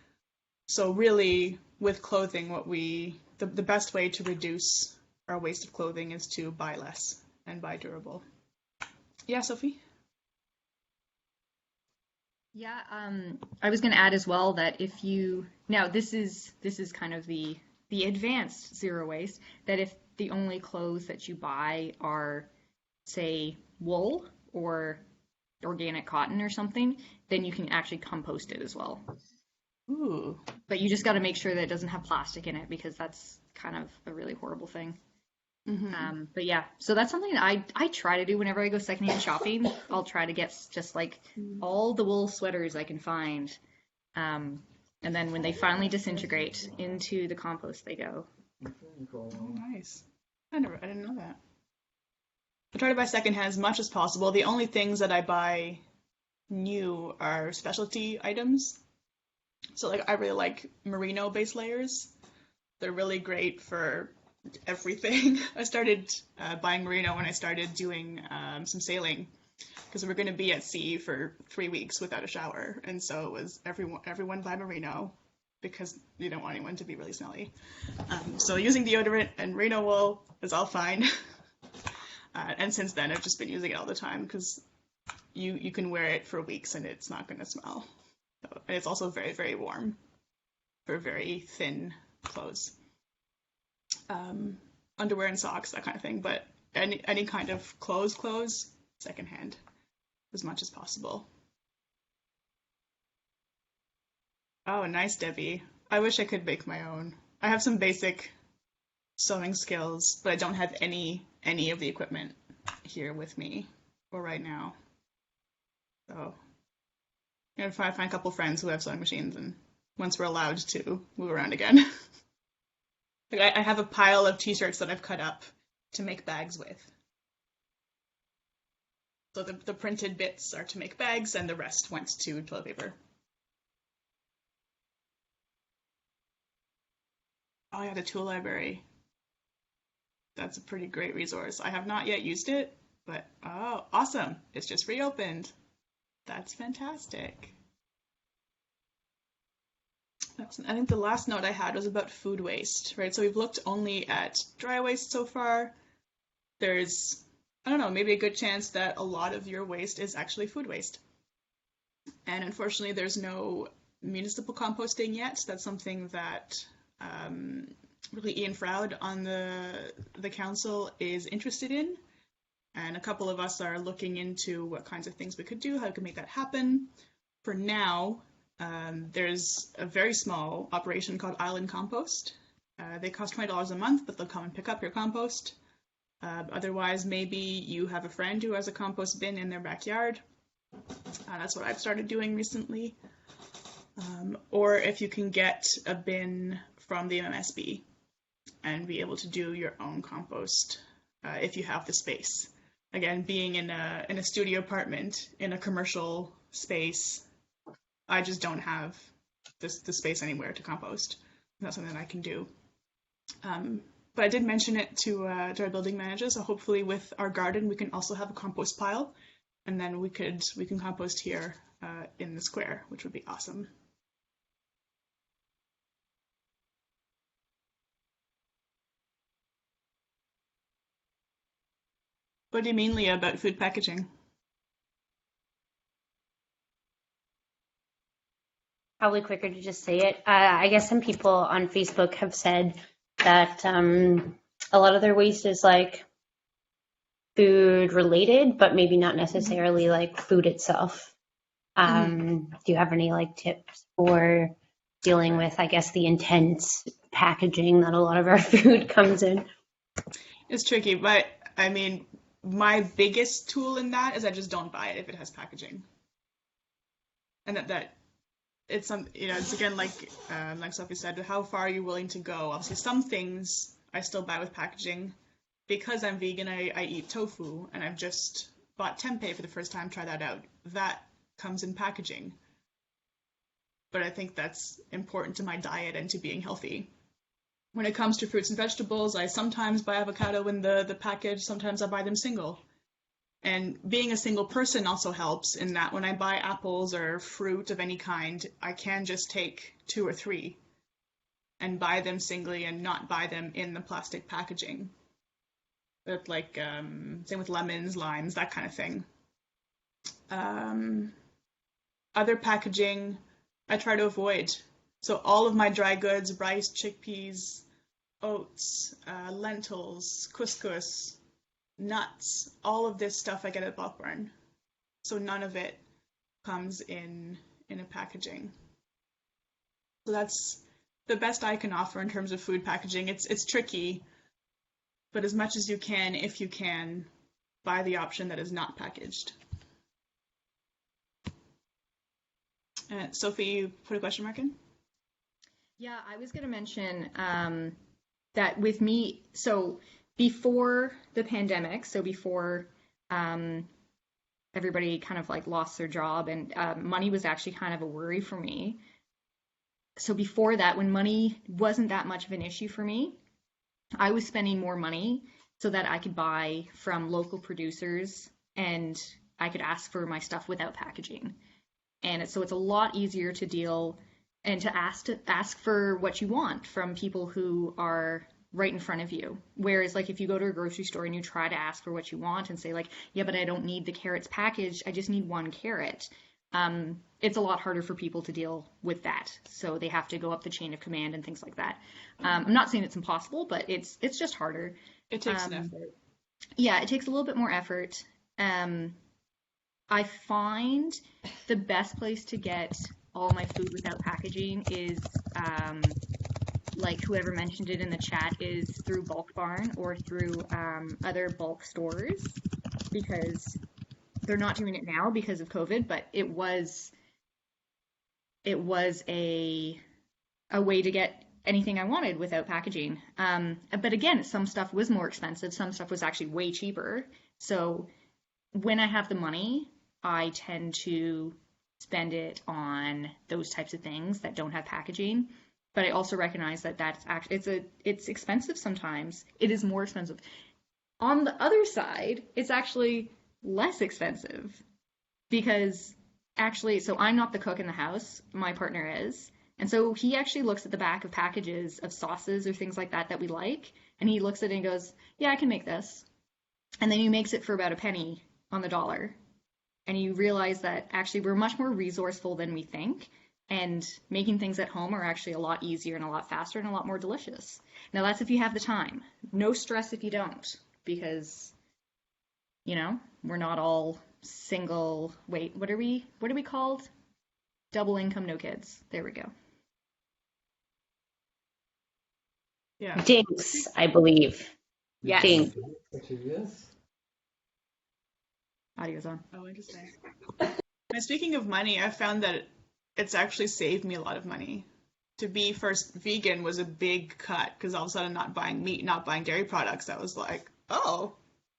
So really, with clothing, what we the best way to reduce our waste of clothing is to buy less and buy durable. Yeah, Sophie? Yeah, I was going to add as well that if you now this is kind of the advanced zero waste, that if the only clothes that you buy are, say, wool or organic cotton or something, then you can actually compost it as well. Ooh. But you just got to make sure that it doesn't have plastic in it, because that's kind of a really horrible thing. But yeah, so that's something that I try to do whenever I go secondhand shopping. I'll try to get just like all the wool sweaters I can find. And then when they finally disintegrate, into the compost they go. Oh, nice. I didn't know that. I try to buy secondhand as much as possible. The only things that I buy new are specialty items. So like I really like merino base layers. They're really great for everything. I started buying merino when I started doing some sailing, because we're going to be at sea for 3 weeks without a shower, and so it was everyone buy merino because you don't want anyone to be really smelly. So using deodorant and merino wool is all fine. And since then I've just been using it all the time, because you can wear it for weeks and it's not going to smell. So, and it's also very, very warm for very thin clothes. Underwear and socks, that kind of thing, but any kind of clothes, secondhand, as much as possible. Oh, nice, Debbie. I wish I could make my own. I have some basic sewing skills, but I don't have any of the equipment here with me or right now. So I'm gonna find a couple friends who have sewing machines, and once we're allowed to move around again. Like I have a pile of t-shirts that I've cut up to make bags with. So the printed bits are to make bags, and the rest went to toilet paper. Oh yeah, the tool library. That's a pretty great resource. I have not yet used it, but oh, awesome. It's just reopened. That's fantastic. I think the last note I had was about food waste, right? So we've looked only at dry waste so far. There's, I don't know, maybe a good chance that a lot of your waste is actually food waste. And unfortunately, there's no municipal composting yet. That's something that really Ian Froud on the council is interested in. And a couple of us are looking into what kinds of things we could do, how we could make that happen. For now, there's a very small operation called Island Compost. They cost $20 a month, but they'll come and pick up your compost. Otherwise, maybe you have a friend who has a compost bin in their backyard. That's what I've started doing recently. Or if you can get a bin from the MMSB and be able to do your own compost if you have the space. Again, being in a studio apartment in a commercial space, I just don't have the space anywhere to compost. That's something that I can do. But I did mention it to our building manager, so hopefully with our garden we can also have a compost pile, and then we can compost here in the square, which would be awesome. What do you mean, Leah, about food packaging? Probably quicker to just say it. I guess some people on Facebook have said that a lot of their waste is like food related, but maybe not necessarily like food itself. Do you have any like tips for dealing with, I guess, the intense packaging that a lot of our food comes in? It's tricky, but I mean, my biggest tool in that is I just don't buy it if it has packaging. And that it's some, it's again like Sophie said, how far are you willing to go? Obviously, some things I still buy with packaging. Because I'm vegan, I eat tofu, and I've just bought tempeh for the first time. Try that out. That comes in packaging. But I think that's important to my diet and to being healthy. When it comes to fruits and vegetables, I sometimes buy avocado in the package. Sometimes I buy them single. And being a single person also helps in that when I buy apples or fruit of any kind, I can just take 2 or 3. and buy them singly and not buy them in the plastic packaging. But like same with lemons, limes, that kind of thing. Other packaging I try to avoid. So all of my dry goods, rice, chickpeas, oats, lentils, couscous, nuts, all of this stuff I get at bulk barn. So none of it comes in a packaging. So that's the best I can offer in terms of food packaging. It's tricky, but as much as you can, if you can, buy the option that is not packaged. Sophie, you put a question mark in? Yeah, I was going to mention that with me, so before the pandemic, so before everybody kind of like lost their job and money was actually kind of a worry for me. So before that, when money wasn't that much of an issue for me, I was spending more money so that I could buy from local producers and I could ask for my stuff without packaging. And so it's a lot easier to deal and to ask for what you want from people who are right in front of you. Whereas like if you go to a grocery store and you try to ask for what you want and say like, yeah, but I don't need the carrots packaged, I just need one carrot. It's a lot harder for people to deal with that. So they have to go up the chain of command and things like that. I'm not saying it's impossible, but it's just harder. It takes an effort. Yeah, it takes a little bit more effort. I find the best place to get all my food without packaging is, like whoever mentioned it in the chat, is through Bulk Barn or through other bulk stores, because they're not doing it now because of COVID, but it was a way to get anything I wanted without packaging. But again, some stuff was more expensive. Some stuff was actually way cheaper. So when I have the money, I tend to spend it on those types of things that don't have packaging. But I also recognize that that's actually, it's expensive sometimes. It is more expensive. On the other side, it's actually less expensive because actually, so I'm not the cook in the house, my partner is. And so he actually looks at the back of packages of sauces or things like that we like, and he looks at it and goes, yeah, I can make this. And then he makes it for about a penny on the dollar. And you realize that actually we're much more resourceful than we think, and making things at home are actually a lot easier and a lot faster and a lot more delicious. Now that's if you have the time. No stress if you don't, because, you know, we're not all single, wait, what are we called? Double income, no kids. There we go. Yeah. Dinks, I believe. Yes. Dinks. Audio's on. Oh, interesting. And speaking of money, I found that it's actually saved me a lot of money. To be first vegan was a big cut, because all of a sudden not buying meat, not buying dairy products, that was like, oh,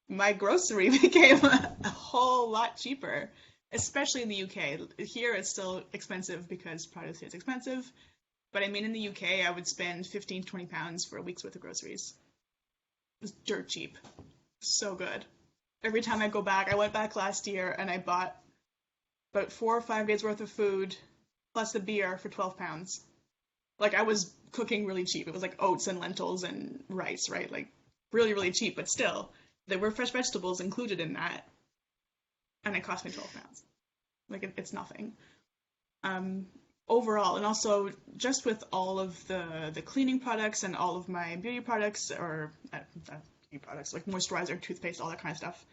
my grocery became a whole lot cheaper, especially in the UK. Here it's still expensive because produce here is expensive. But I mean, in the UK, I would spend 15 to 20 pounds for a week's worth of groceries. It was dirt cheap. So good. Every time I go back, I went back last year and I bought about 4 or 5 days worth of food plus the beer for 12 pounds. Like, I was cooking really cheap. It was like oats and lentils and rice, right? Like, really, really cheap, but still, there were fresh vegetables included in that. And it cost me 12 pounds. Like, it's nothing. Overall, and also just with all of the cleaning products and all of my beauty products, or beauty products like moisturizer, toothpaste, all that kind of stuff,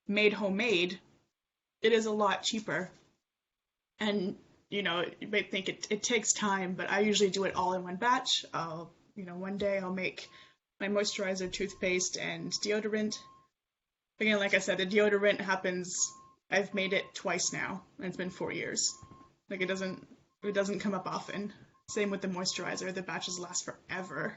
made homemade, it is a lot cheaper. And, you know, you might think it takes time, but I usually do it all in one batch. One day I'll make my moisturizer, toothpaste, and deodorant. Again, like I said, the deodorant I've made it twice now, and it's been 4 years. Like, it doesn't come up often. Same with the moisturizer, the batches last forever.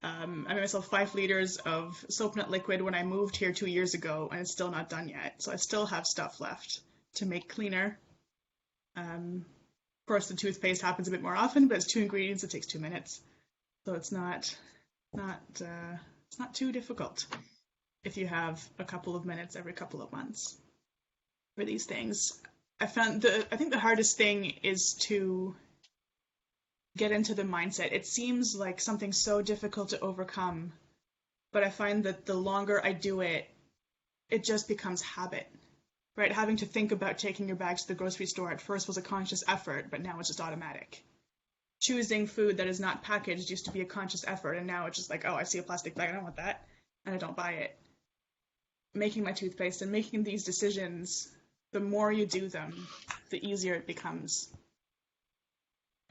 I made myself 5 liters of soap nut liquid when I moved here 2 years ago, and it's still not done yet. So I still have stuff left to make cleaner. Of course, the toothpaste happens a bit more often, but it's 2 ingredients. It takes 2 minutes, so it's not too difficult if you have a couple of minutes every couple of months for these things. I think the hardest thing is to get into the mindset. It seems like something so difficult to overcome, but I find that the longer I do it, it just becomes habit, right? Having to think about taking your bags to the grocery store at first was a conscious effort, but now it's just automatic. Choosing food that is not packaged used to be a conscious effort, and now it's just like, oh, I see a plastic bag, I don't want that, and I don't buy it. Making my toothpaste and making these decisions, the more you do them, the easier it becomes.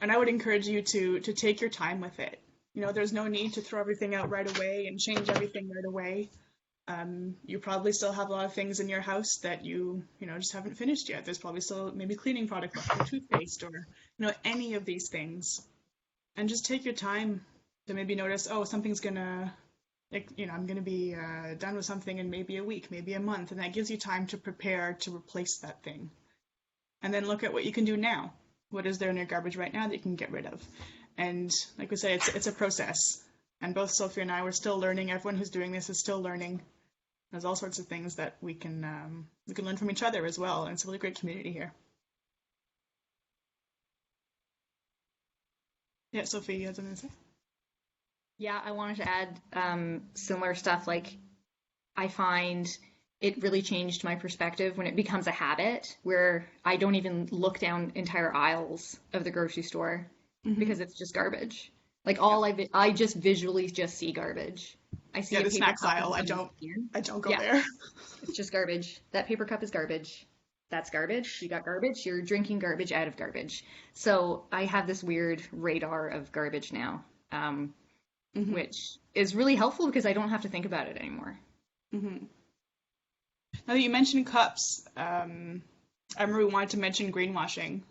And I would encourage you to take your time with it. You know, there's no need to throw everything out right away and change everything right away. You probably still have a lot of things in your house that you just haven't finished yet. There's probably still maybe cleaning product left, or toothpaste, or any of these things. And just take your time to maybe notice, oh, something's gonna, I'm gonna be done with something in maybe a week, maybe a month, and that gives you time to prepare to replace that thing. And then look at what you can do now. What is there in your garbage right now that you can get rid of? And like we say, it's a process. And both Sophie and I, we're still learning. Everyone who's doing this is still learning. There's all sorts of things that we can learn from each other as well, and it's a really great community here. Yeah, Sophie, you had something to say? Yeah, I wanted to add similar stuff. Like, I find it really changed my perspective when it becomes a habit where I don't even look down entire aisles of the grocery store because it's just garbage. Like I just visually just see garbage. I see the snacks aisle. I don't go there. It's just garbage. That paper cup is garbage. That's garbage. You got garbage. You're drinking garbage out of garbage. So I have this weird radar of garbage now, which is really helpful because I don't have to think about it anymore. Mm-hmm. Now that you mentioned cups, I remember we wanted to mention greenwashing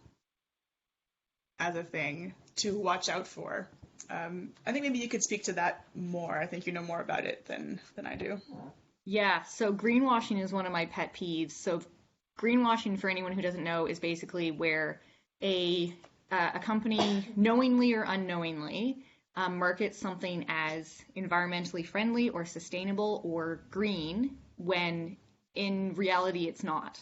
as a thing to watch out for. I think maybe you could speak to that more. I think you know more about it than I do. Yeah, so greenwashing is one of my pet peeves. So greenwashing, for anyone who doesn't know, is basically where a company, knowingly or unknowingly, markets something as environmentally friendly or sustainable or green when in reality it's not.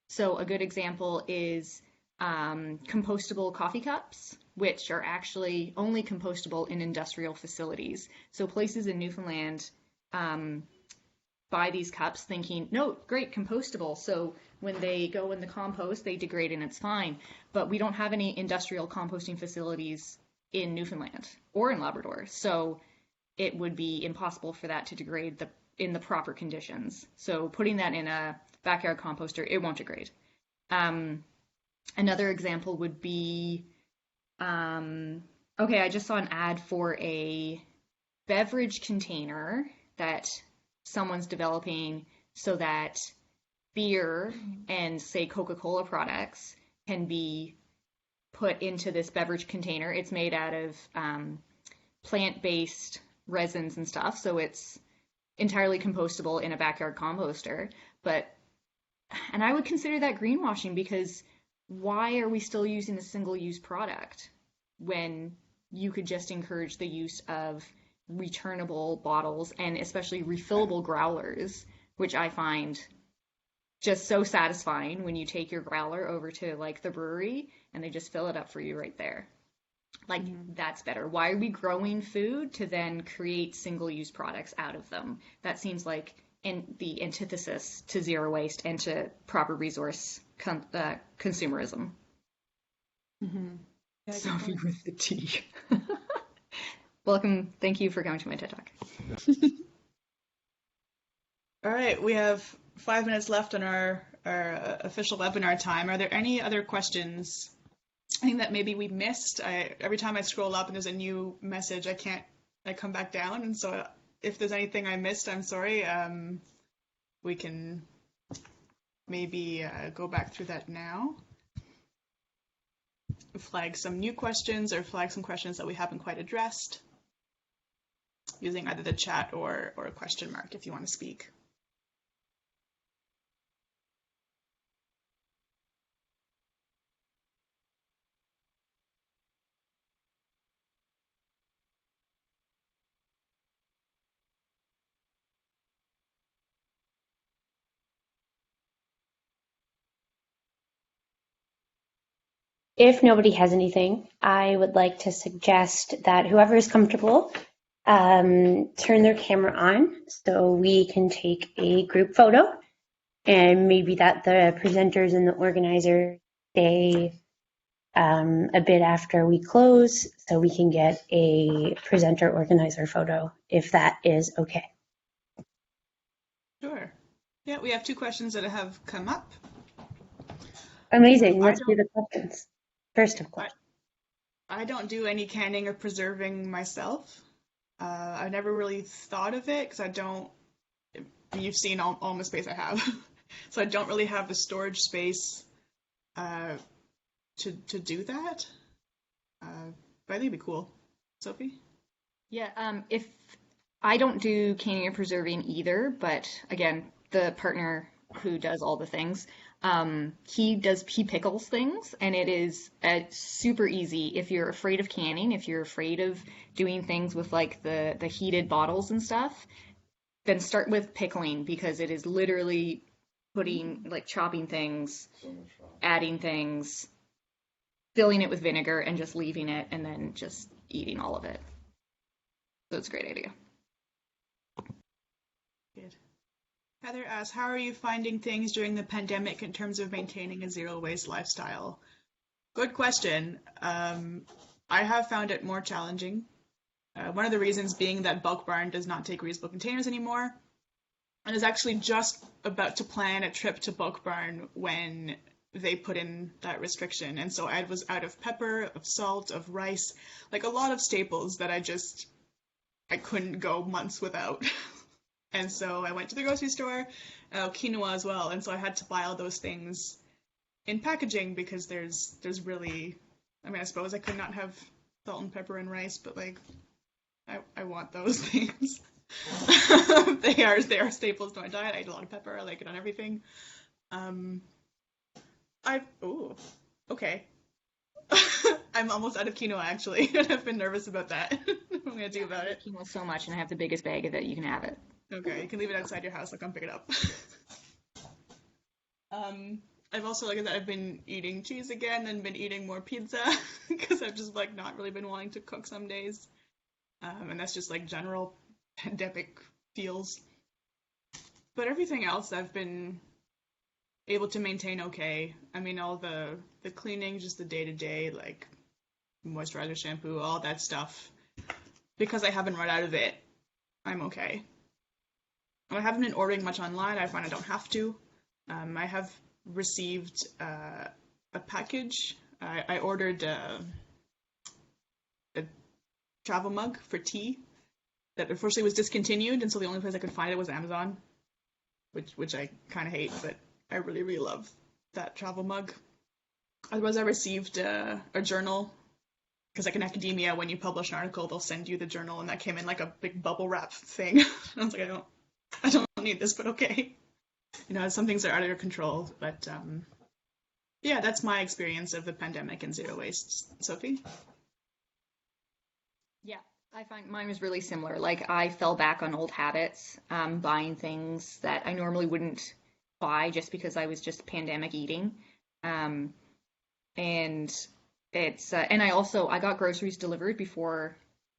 So a good example is compostable coffee cups, which are actually only compostable in industrial facilities. So places in Newfoundland buy these cups thinking, no, great, compostable. So when they go in the compost, they degrade and it's fine. But we don't have any industrial composting facilities in Newfoundland or in Labrador. So it would be impossible for that to degrade in the proper conditions. So putting that in a backyard composter, it won't degrade. Another example would be, I just saw an ad for a beverage container that someone's developing so that beer and, say, Coca-Cola products can be put into this beverage container. It's made out of plant-based resins and stuff, so it's entirely compostable in a backyard composter. And I would consider that greenwashing, because why are we still using a single-use product when you could just encourage the use of returnable bottles and especially refillable growlers, which I find just so satisfying when you take your growler over to like the brewery and they just fill it up for you right there. Like, that's better. Why are we growing food to then create single-use products out of them? That seems like the antithesis to zero waste and to proper resource consumerism. Yeah, Sophie with the tea. Welcome. Thank you for coming to my TED Talk. All right, we have 5 minutes left on our official webinar time. Are there any other questions? I think that maybe we missed. Every time I scroll up and there's a new message, I come back down. And so if there's anything I missed, I'm sorry. We can maybe go back through that now. Flag some new questions or flag some questions that we haven't quite addressed, using either the chat or a question mark if you want to speak. If nobody has anything, I would like to suggest that whoever is comfortable turn their camera on so we can take a group photo, and maybe that the presenters and the organizers stay a bit after we close so we can get a presenter organizer photo, if that is okay. Sure. Yeah, we have two questions that have come up. Amazing. I Let's do don't, the questions. First of I, course. I don't do any canning or preserving myself. I've never really thought of it because I don't. You've seen all the space I have, so I don't really have the storage space uh, to do that. But I think it'd be cool. Sophie? Yeah, if I don't do canning or preserving either, but again, the partner who does all the things, he pickles things, and it is super easy. If you're afraid of canning, if you're afraid of doing things with like the heated bottles and stuff, then start with pickling because it is literally putting like chopping things, adding things, filling it with vinegar, and just leaving it, and then just eating all of it. So it's a great idea. Good. Heather asks, how are you finding things during the pandemic in terms of maintaining a zero waste lifestyle? Good question. I have found it more challenging. One of the reasons being that Bulk Barn does not take reusable containers anymore, and is actually just about to plan a trip to Bulk Barn when they put in that restriction. And so I was out of pepper, of salt, of rice, like a lot of staples that I couldn't go months without. And so I went to the grocery store, quinoa as well, and so I had to buy all those things in packaging because there's really, I mean, I suppose I could not have salt and pepper and rice, but like I want those things. they are staples to my diet. I eat a lot of pepper. I like it on everything. Okay. I'm almost out of quinoa actually, and I've been nervous about that. What I'm gonna do about I it. like quinoa so much, and I have the biggest bag of it. You can have it. Okay, you can leave it outside your house. I'll come pick it up. I've also, like I said, I've been eating cheese again and been eating more pizza because I've just like not really been wanting to cook some days. And that's just like general pandemic feels. But everything else I've been able to maintain okay. I mean, all the cleaning, just the day to day, like moisturizer, shampoo, all that stuff. Because I haven't run out of it, I'm okay. I haven't been ordering much online. I find I don't have to. I have received a package. I ordered a travel mug for tea that unfortunately was discontinued, and so the only place I could find it was Amazon, which I kind of hate, but I really, really love that travel mug. Otherwise, I received a journal, because like in academia, when you publish an article, they'll send you the journal, and that came in like a big bubble wrap thing. I was like, I don't need this, but okay. You know, some things are out of your control, but yeah, that's my experience of the pandemic and zero waste. Sophie? Yeah, I find mine was really similar. Like I fell back on old habits, buying things that I normally wouldn't buy just because I was just pandemic eating. Um, and and I got groceries delivered before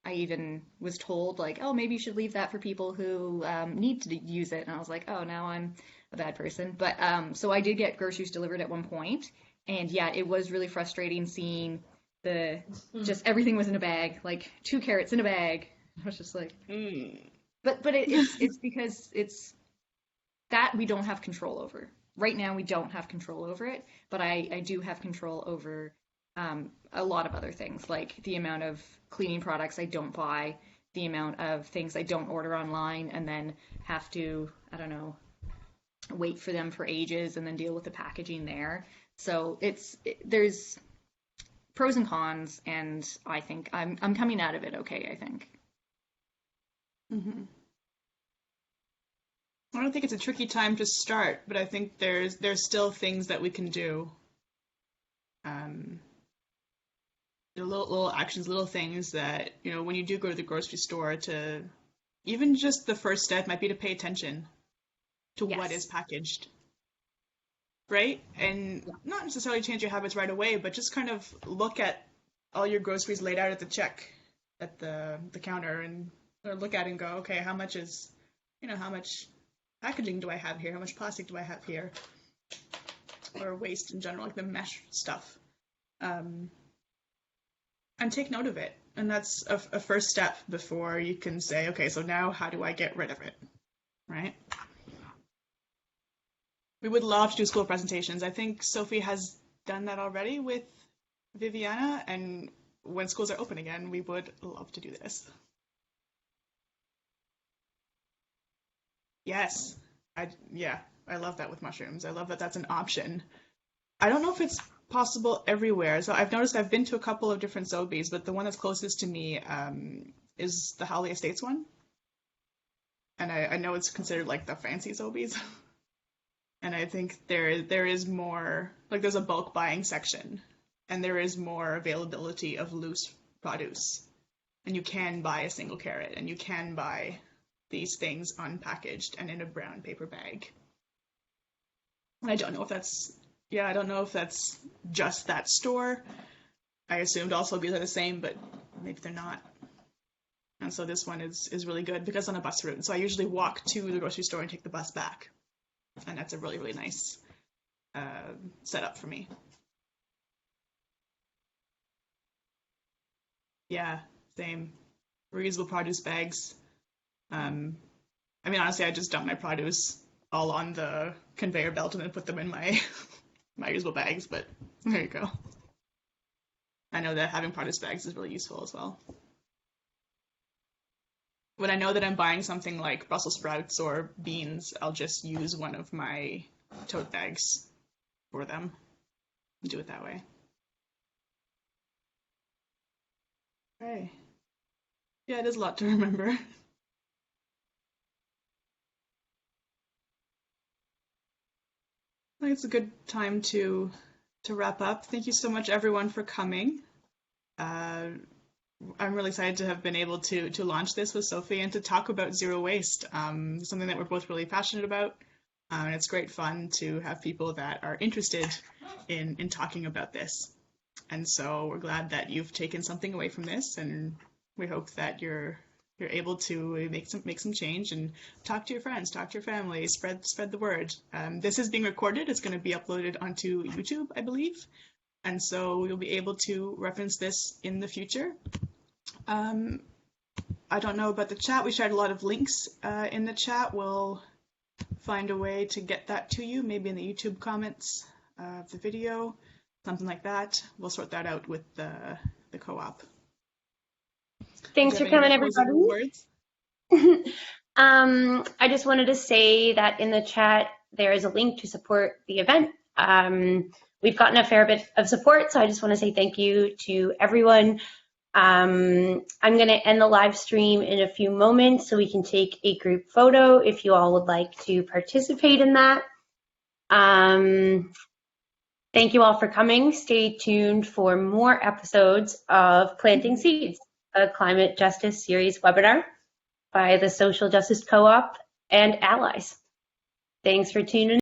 I even was told like, oh, maybe you should leave that for people who need to use it. And I was like, oh, now I'm a bad person. But so I did get groceries delivered at one point, and yeah, it was really frustrating seeing the just everything was in a bag, like 2 carrots in a bag. I was just like, but it's because it's that we don't have control over. Right now, we don't have control over it, but I do have control over a lot of other things, like the amount of cleaning products I don't buy, the amount of things I don't order online and then have to, I don't know, wait for them for ages and then deal with the packaging there. So there's pros and cons, and I think I'm coming out of it okay, I think. Mm-hmm. I don't think it's a tricky time to start, but I think there's still things that we can do. Little actions, little things that, you know, when you do go to the grocery store, to even just the first step might be to pay attention to what Yes. is packaged. right? And not necessarily change your habits right away, but just kind of look at all your groceries laid out at the counter, and or look at it and go, okay, how much is, how much packaging do I have here? How much plastic do I have here? Or waste in general, like the mesh stuff. And take note of it. And that's a first step before you can say, okay, so now how do I get rid of it, right? We would love to do school presentations. I think Sophie has done that already with Viviana, and when schools are open again, we would love to do this. Yes, I love that with mushrooms. I love that that's an option. I don't know if it's possible everywhere. So I've noticed I've been to a couple of different Sobeys, but the one that's closest to me is the Hawley Estates one. And I know it's considered like the fancy Sobeys. And I think there is more, like there's a bulk buying section, and there is more availability of loose produce. And you can buy a single carrot, and you can buy these things unpackaged and in a brown paper bag. And I don't know if that's just that store. I assumed all Sobeys are the same, but maybe they're not. And so this one is really good because it's on a bus route. So I usually walk to the grocery store and take the bus back. And that's a really, really nice setup for me. Yeah, same. Reusable produce bags. Honestly, I just dump my produce all on the conveyor belt and then put them in my my reusable bags, but there you go. I know that having produce bags is really useful as well. When I know that I'm buying something like Brussels sprouts or beans, I'll just use one of my tote bags for them and do it that way. Okay. Yeah, it is a lot to remember. I think it's a good time to wrap up. Thank you so much, everyone, for coming. I'm really excited to have been able to launch this with Sophie and to talk about zero waste, something that we're both really passionate about. And it's great fun to have people that are interested in talking about this. And so we're glad that you've taken something away from this, and we hope that you're able to make some change and talk to your friends, talk to your family, spread the word. This is being recorded. It's going to be uploaded onto YouTube, I believe. And so you'll be able to reference this in the future. I don't know about the chat. We shared a lot of links in the chat. We'll find a way to get that to you, maybe in the YouTube comments of the video, something like that. We'll sort that out with the co-op. Thanks for coming, everybody. I just wanted to say that in the chat, there is a link to support the event. We've gotten a fair bit of support, so I just want to say thank you to everyone. I'm going to end the live stream in a few moments so we can take a group photo if you all would like to participate in that. Thank you all for coming. Stay tuned for more episodes of Planting Seeds, a climate justice series webinar by the Social Justice Co-op and allies. Thanks for tuning in.